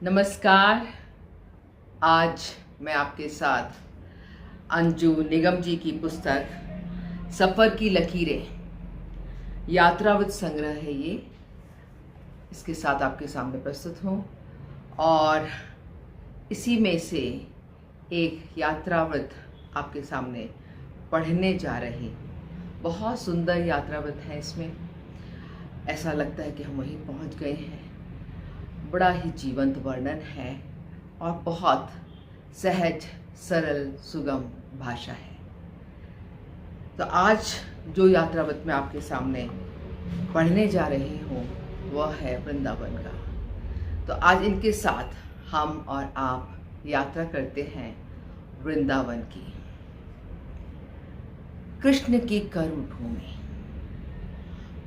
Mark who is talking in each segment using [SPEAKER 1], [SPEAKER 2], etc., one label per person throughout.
[SPEAKER 1] नमस्कार। आज मैं आपके साथ अंजू निगम जी की पुस्तक सफ़र की लकीरें यात्रावत संग्रह है ये, इसके साथ आपके सामने प्रस्तुत हूँ। और इसी में से एक यात्रावत आपके सामने पढ़ने जा रही। बहुत सुंदर यात्रावत है। इसमें ऐसा लगता है कि हम वहीं पहुँच गए हैं। बड़ा ही जीवंत वर्णन है और बहुत सहज, सरल, सुगम भाषा है। तो आज जो यात्रावत मैं आपके सामने पढ़ने जा रही हूँ वह है वृंदावन का। तो आज इनके साथ हम और आप यात्रा करते हैं वृंदावन की, कृष्ण की कर्म भूमि,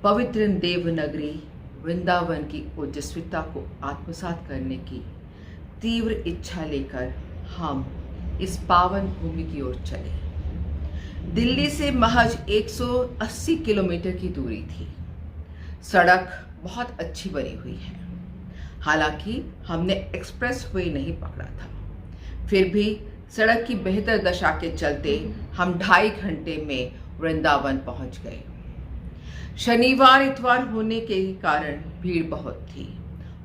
[SPEAKER 1] पवित्र देवनगरी वृंदावन की ओजस्विता को आत्मसात करने की तीव्र इच्छा लेकर हम इस पावन भूमि की ओर चले। दिल्ली से महज 180 किलोमीटर की दूरी थी। सड़क बहुत अच्छी बनी हुई है। हालांकि हमने एक्सप्रेस वे नहीं पकड़ा था, फिर भी सड़क की बेहतर दशा के चलते हम 2.5 घंटे में वृंदावन पहुंच गए। शनिवार इतवार होने के कारण भीड़ बहुत थी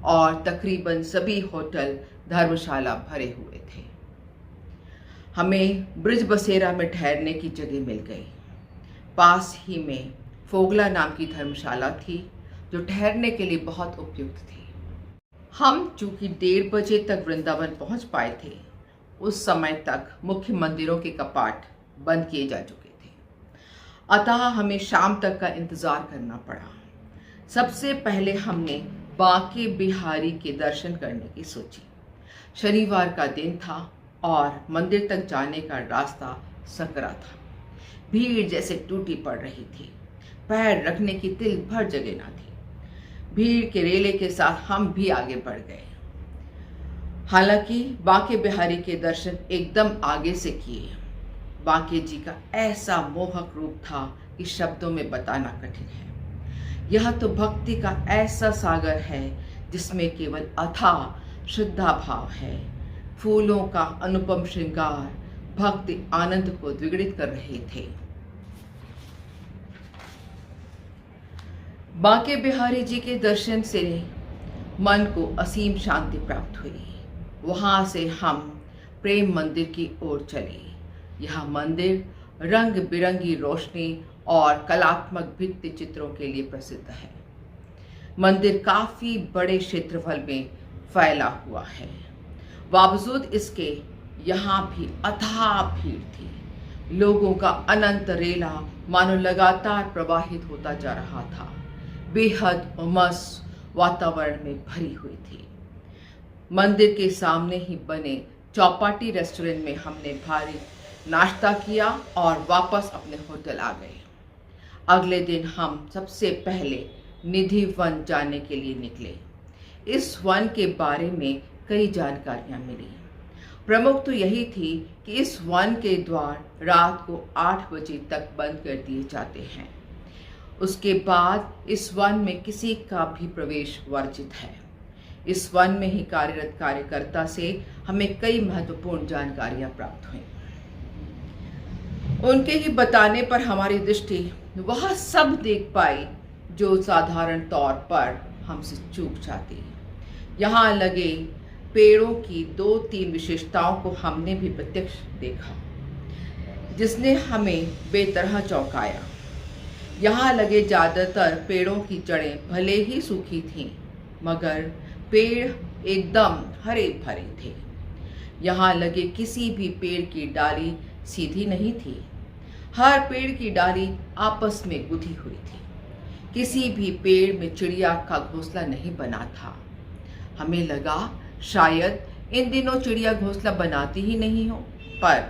[SPEAKER 1] और तकरीबन सभी होटल धर्मशाला भरे हुए थे। हमें ब्रिज बसेरा में ठहरने की जगह मिल गई। पास ही में फोगला नाम की धर्मशाला थी जो ठहरने के लिए बहुत उपयुक्त थी। हम चूंकि 1:30 बजे तक वृंदावन पहुंच पाए थे, उस समय तक मुख्य मंदिरों के कपाट बंद किए जा चुके थे। अतः हमें शाम तक का इंतजार करना पड़ा। सबसे पहले हमने बांके बिहारी के दर्शन करने की सोची। शनिवार का दिन था और मंदिर तक जाने का रास्ता सकरा था। भीड़ जैसे टूटी पड़ रही थी। पैर रखने की तिल भर जगह ना थी। भीड़ के रेले के साथ हम भी आगे बढ़ गए। हालांकि बांके बिहारी के दर्शन एकदम आगे से किए। बांके जी का ऐसा मोहक रूप था कि शब्दों में बताना कठिन है। यह तो भक्ति का ऐसा सागर है जिसमें केवल अथाह श्रद्धा भाव है। फूलों का अनुपम श्रृंगार भक्ति आनंद को द्विगुणित कर रहे थे। बांके बिहारी जी के दर्शन से मन को असीम शांति प्राप्त हुई। वहां से हम प्रेम मंदिर की ओर चले। यह मंदिर रंग बिरंगी रोशनी और कलात्मक भित्ति चित्रों के लिए प्रसिद्ध है। मंदिर काफी बड़े क्षेत्रफल में फैला हुआ है। बावजूद इसके यहाँ भी अथाह भीड़ थी। लोगों का अनंत रेला मानो लगातार प्रवाहित होता जा रहा था। बेहद उमस वातावरण में भरी हुई थी। मंदिर के सामने ही बने चौपाटी रेस्टोरेंट में हमने भारी नाश्ता किया और वापस अपने होटल आ गए। अगले दिन हम सबसे पहले निधि वन जाने के लिए निकले। इस वन के बारे में कई जानकारियां मिली। प्रमुख तो यही थी कि इस वन के द्वार रात को 8 बजे तक बंद कर दिए जाते हैं। उसके बाद इस वन में किसी का भी प्रवेश वर्जित है। इस वन में ही कार्यरत कार्यकर्ता से हमें कई महत्वपूर्ण जानकारियां प्राप्त हुई। उनके ही बताने पर हमारी दृष्टि वह सब देख पाई जो साधारण तौर पर हमसे चूक जाती। यहाँ लगे पेड़ों की 2-3 विशेषताओं को हमने भी प्रत्यक्ष देखा, जिसने हमें बेतरह चौंकाया। यहाँ लगे ज्यादातर पेड़ों की जड़ें भले ही सूखी थीं, मगर पेड़ एकदम हरे भरे थे। यहाँ लगे किसी भी पेड़ की डाली सीधी नहीं थी। हर पेड़ की डाली आपस में गुथी हुई थी। किसी भी पेड़ में चिड़िया का घोंसला नहीं बना था। हमें लगा शायद इन दिनों चिड़िया घोंसला बनाती ही नहीं हो, पर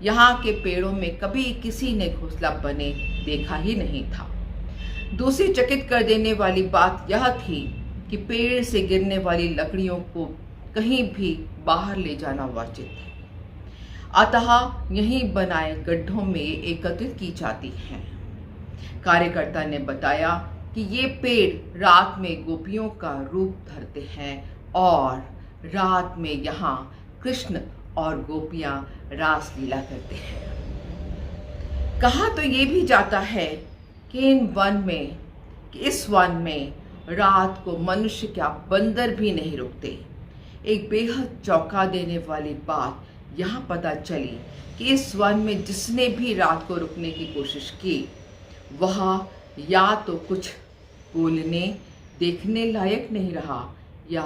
[SPEAKER 1] यहाँ के पेड़ों में कभी किसी ने घोंसला बने देखा ही नहीं था। दूसरी चकित कर देने वाली बात यह थी कि पेड़ से गिरने वाली लकड़ियों को कहीं भी बाहर ले जाना वर्जित है। अतः यहीं बनाए गड्ढों में एकत्रित की जाती हैं। कार्यकर्ता ने बताया कि ये पेड़ रात में गोपियों का रूप धरते हैं और रात में यहाँ कृष्ण और गोपियां रास लीला करते हैं। कहा तो ये भी जाता है कि इस वन में रात को मनुष्य क्या बंदर भी नहीं रुकते। एक बेहद चौंका देने वाली बात यहाँ पता चली कि इस वन में जिसने भी रात को रुकने की कोशिश की वह या तो कुछ बोलने देखने लायक नहीं रहा या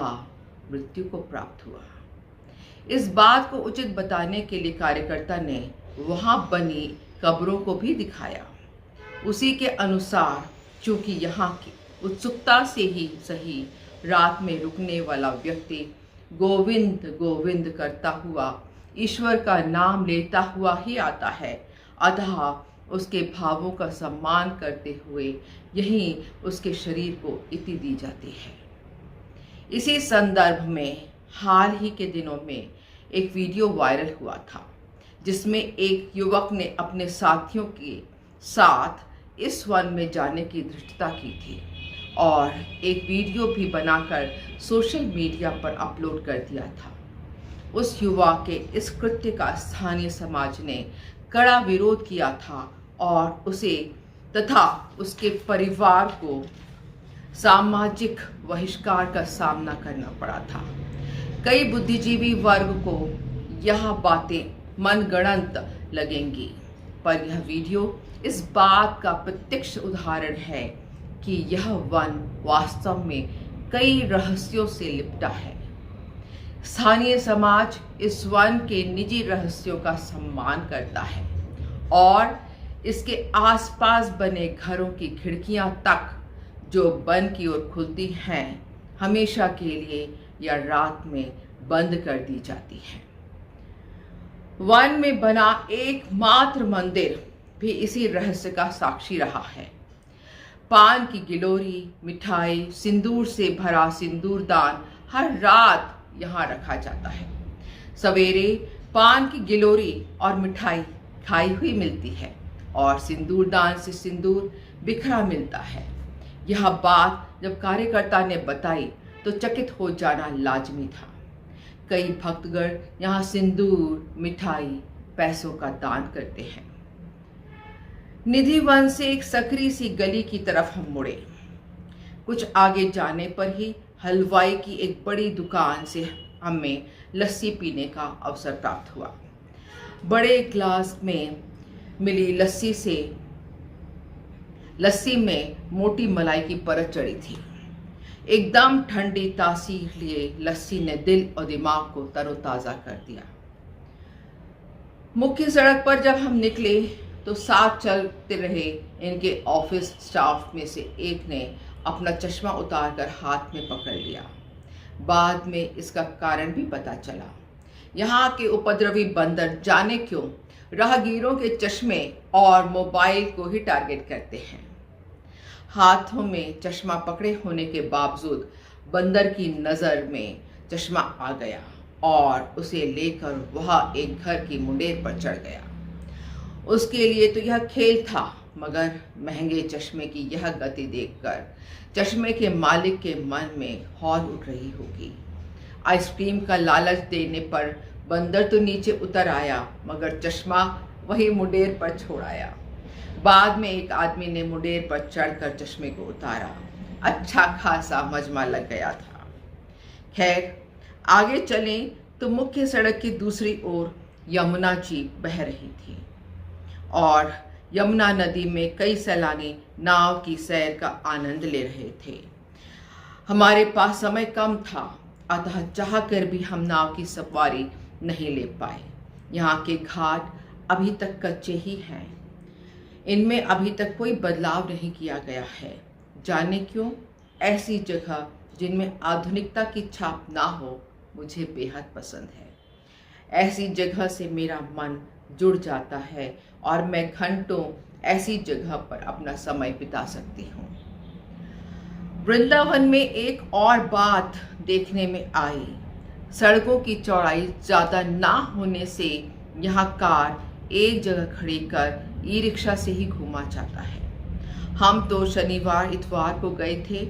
[SPEAKER 1] मृत्यु को प्राप्त हुआ। इस बात को उचित बताने के लिए कार्यकर्ता ने वहां बनी कब्रों को भी दिखाया। उसी के अनुसार चूंकि यहाँ की उत्सुकता से ही सही रात में रुकने वाला व्यक्ति गोविंद गोविंद करता हुआ ईश्वर का नाम लेता हुआ ही आता है, अतः उसके भावों का सम्मान करते हुए यही उसके शरीर को इति दी जाती है। इसी संदर्भ में हाल ही के दिनों में एक वीडियो वायरल हुआ था जिसमें एक युवक ने अपने साथियों के साथ इस वन में जाने की धृष्टता की थी और एक वीडियो भी बनाकर सोशल मीडिया पर अपलोड कर दिया था। उस युवा के इस कृत्य का स्थानीय समाज ने कड़ा विरोध किया था और उसे तथा उसके परिवार को सामाजिक बहिष्कार का सामना करना पड़ा था। कई बुद्धिजीवी वर्ग को यह बातें मनगढ़ंत लगेंगी, पर यह वीडियो इस बात का प्रत्यक्ष उदाहरण है कि यह वन वास्तव में कई रहस्यों से लिपटा है। स्थानीय समाज इस वन के निजी रहस्यों का सम्मान करता है और इसके आसपास बने घरों की खिड़कियां तक जो वन की ओर खुलती हैं हमेशा के लिए या रात में बंद कर दी जाती है। वन में बना एकमात्र मंदिर भी इसी रहस्य का साक्षी रहा है। पान की गिलोरी, मिठाई, सिंदूर से भरा सिंदूरदान हर रात यहाँ रखा जाता है। सवेरे पान की गिलोरी और मिठाई खाई हुई मिलती है और सिंदूरदान से सिंदूर बिखरा मिलता है। यह बात जब कार्यकर्ता ने बताई तो चकित हो जाना लाजमी था। कई भक्तगण यहाँ सिंदूर, मिठाई, पैसों का दान करते हैं। निधि वन से एक सकरी सी गली की तरफ हम मुड़े। कुछ आगे जाने पर ही हलवाई की एक बड़ी दुकान से हमें लस्सी पीने का अवसर प्राप्त हुआ। बड़े ग्लास में मिली लस्सी में मोटी मलाई की परत चढ़ी थी। एकदम ठंडी तासीर लिए लस्सी ने दिल और दिमाग को तरोताजा कर दिया। मुख्य सड़क पर जब हम निकले तो साथ चलते रहे इनके ऑफिस स्टाफ में से एक ने अपना चश्मा उतारकर हाथ में पकड़ लिया। बाद में इसका कारण भी पता चला। यहाँ के उपद्रवी बंदर जाने क्यों राहगीरों के चश्मे और मोबाइल को ही टारगेट करते हैं। हाथों में चश्मा पकड़े होने के बावजूद बंदर की नज़र में चश्मा आ गया और उसे लेकर वह एक घर की मुंडेर पर चढ़ गया। उसके लिए तो यह खेल था, मगर महंगे चश्मे की यह गति देखकर चश्मे के मालिक के मन में हौल उठ रही होगी। आइसक्रीम का लालच देने पर बंदर तो नीचे उतर आया, मगर चश्मा वही मुंडेर पर छोड़ आया। बाद में एक आदमी ने मुंडेर पर चढ़कर चश्मे को उतारा। अच्छा खासा मजमा लग गया था। खैर आगे चलें तो मुख्य सड़क की दूसरी ओर यमुना जी बह रही थी और यमुना नदी में कई सैलानी नाव की सैर का आनंद ले रहे थे। हमारे पास समय कम था, अतः चाहकर भी हम नाव की सवारी नहीं ले पाए। यहाँ के घाट अभी तक कच्चे ही हैं। इनमें अभी तक कोई बदलाव नहीं किया गया है। जाने क्यों ऐसी जगह जिनमें आधुनिकता की छाप ना हो मुझे बेहद पसंद है। ऐसी जगह से मेरा मन जुड़ जाता है और मैं घंटों ऐसी जगह पर अपना समय बिता सकती हूँ। वृंदावन में एक और बात देखने में आई। सड़कों की चौड़ाई ज़्यादा ना होने से यहाँ कार एक जगह खड़ी कर ई रिक्शा से ही घूमा जाता है। हम तो शनिवार इतवार को गए थे,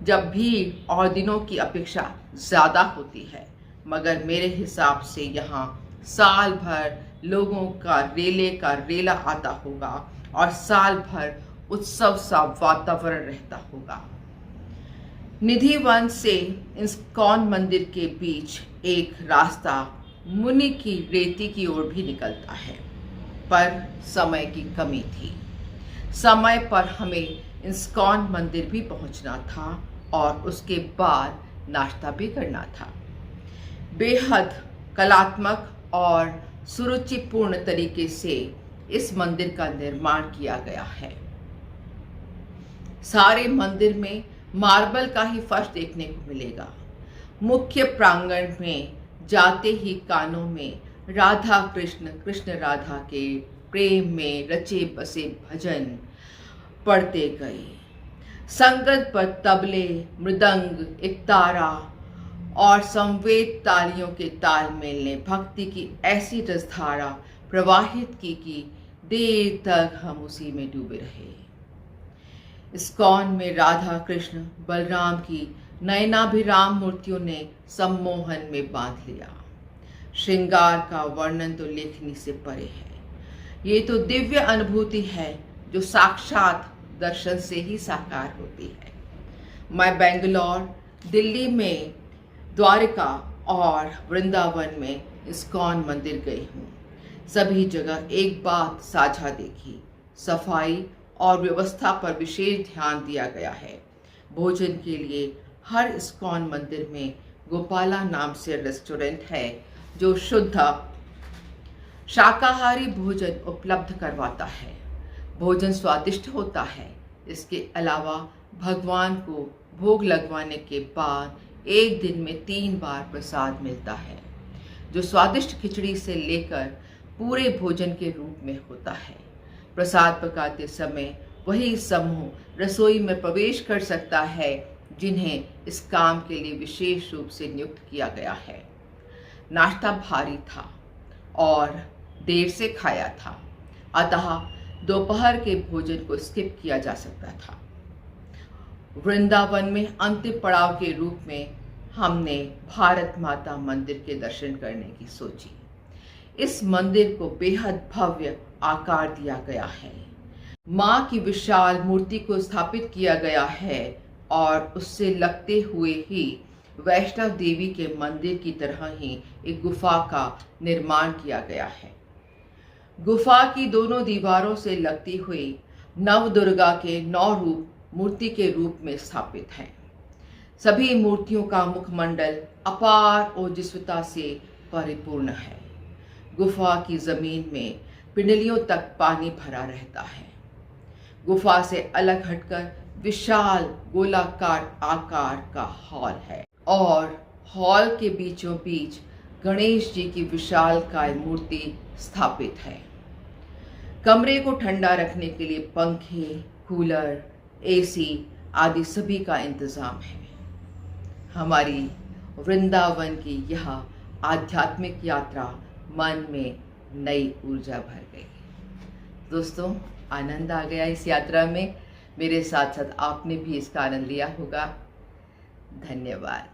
[SPEAKER 1] जब भीड़ और दिनों की अपेक्षा ज़्यादा होती है। मगर मेरे हिसाब से यहाँ साल भर लोगों का रेला आता होगा और साल भर उत्सव सा वातावरण रहता होगा। निधि वन से इस्कॉन मंदिर के बीच एक रास्ता मुनि की रेती की ओर भी निकलता है, पर समय की कमी थी। समय पर हमें इस्कॉन मंदिर भी पहुंचना था और उसके बाद नाश्ता भी करना था। बेहद कलात्मक और सुरुचिपूर्ण तरीके से इस मंदिर का निर्माण किया गया है। सारे मंदिर में मार्बल का ही फर्श देखने को मिलेगा। मुख्य प्रांगण में जाते ही कानों में राधा कृष्ण, कृष्ण राधा के प्रेम में रचे बसे भजन पढ़ते गए। संगत पर तबले, मृदंग, एकतारा और संवेद तालियों के तालमेल ने भक्ति की ऐसी रसधारा प्रवाहित की कि देर तक हम उसी में डूबे रहे। इस्कॉन में राधा कृष्ण बलराम की नयनाभिराम मूर्तियों ने सम्मोहन में बांध लिया। श्रृंगार का वर्णन तो लेखनी से परे है। ये तो दिव्य अनुभूति है जो साक्षात दर्शन से ही साकार होती है। मैं बेंगलोर, दिल्ली में द्वारका और वृंदावन में इस्कॉन मंदिर गई हूँ। सभी जगह एक बात साझा देखी, सफाई और व्यवस्था पर विशेष ध्यान दिया गया है। भोजन के लिए हर इस्कॉन मंदिर में गोपाला नाम से रेस्टोरेंट है जो शुद्ध शाकाहारी भोजन उपलब्ध करवाता है। भोजन स्वादिष्ट होता है। इसके अलावा भगवान को भोग लगवाने के बाद एक दिन में 3 बार प्रसाद मिलता है, जो स्वादिष्ट खिचड़ी से लेकर पूरे भोजन के रूप में होता है। प्रसाद पकाते समय वही समूह रसोई में प्रवेश कर सकता है जिन्हें इस काम के लिए विशेष रूप से नियुक्त किया गया है। नाश्ता भारी था और देर से खाया था, अतः दोपहर के भोजन को स्किप किया जा सकता था। वृंदावन में अंतिम पड़ाव के रूप में हमने भारत माता मंदिर के दर्शन करने की सोची। इस मंदिर को बेहद भव्य आकार दिया गया है। मां की विशाल मूर्ति को स्थापित किया गया है और उससे लगते हुए ही वैष्णव देवी के मंदिर की तरह ही एक गुफा का निर्माण किया गया है। गुफा की दोनों दीवारों से लगती हुई नव दुर्गा के 9 रूप मूर्ति के रूप में स्थापित हैं। सभी मूर्तियों का मुखमंडल अपार ओजस्विता से परिपूर्ण है। गुफा की जमीन में पिंडलियों तक पानी भरा रहता है। गुफा से अलग हटकर विशाल गोलाकार आकार का हॉल है और हॉल के बीचों बीच गणेश जी की विशालकाय मूर्ति स्थापित है। कमरे को ठंडा रखने के लिए पंखे, कूलर, एसी आदि सभी का इंतजाम है। हमारी वृंदावन की यह आध्यात्मिक यात्रा मन में नई ऊर्जा भर गई। दोस्तों, आनंद आ गया इस यात्रा में। मेरे साथ साथ आपने भी इसका आनंद लिया होगा। धन्यवाद।